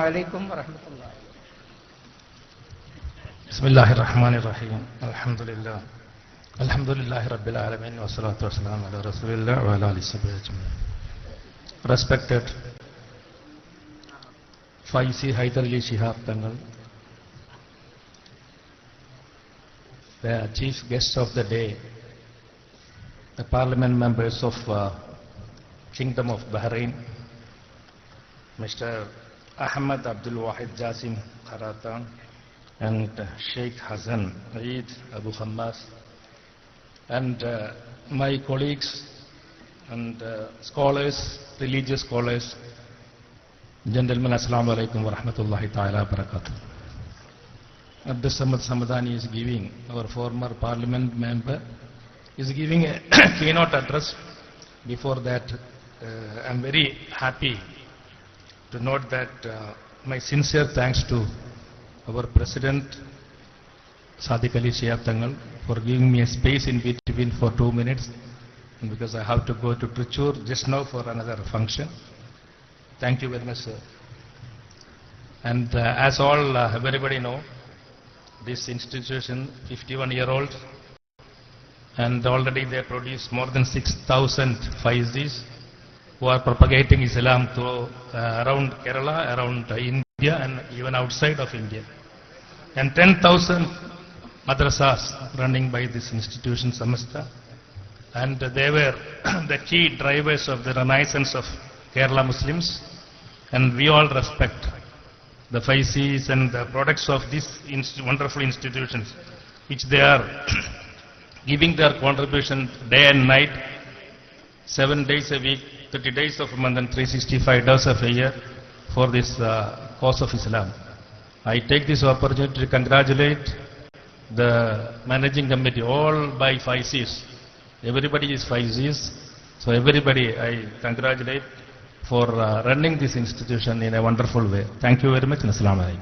عليكم ورحمة الله. بسم الله الرحمن الرحيم. الحمد لله رب العالمين والصلاة والسلام على رسول الله وعلى آله وصحبه أجمعين. Respected Faisi Haidar Ali Shihab Tangal, the chief guests of the day, the parliament members of Kingdom of Bahrain, Mr. Ahmad Abdul Wahid Jasim Kharatan, and Sheikh Hassan Eid Abu Khammas, and my colleagues and scholars, religious scholars, gentlemen, Assalamu alaikum wa rahmatullahi ta'ala wa barakatuh. Abdul Samad Samadani is giving, our former parliament member, is giving a keynote address. Before that, I am very happy to note that my sincere thanks to our President Sadiq Ali Shihab Tangal for giving me a space in between for 2 minutes, and because I have to go to Trichur just now for another function. Thank you very much, sir. And as all everybody know, this institution 51-year-old, and already they produce more than 6,000 Faizis who are propagating Islam to around Kerala, around India, and even outside of India. And 10,000 madrasas running by this institution, Samasta. And they were the key drivers of the renaissance of Kerala Muslims. And we all respect the Faizis and the products of these wonderful institutions, which they are giving their contribution day and night, 7 days a week, 30 days of a month, and 365 days of a year for this cause of Islam. I take this opportunity to congratulate the managing committee, all by Faizis. Everybody is Faizis. So everybody I congratulate for running this institution in a wonderful way. Thank you very much, and Assalamu alaikum.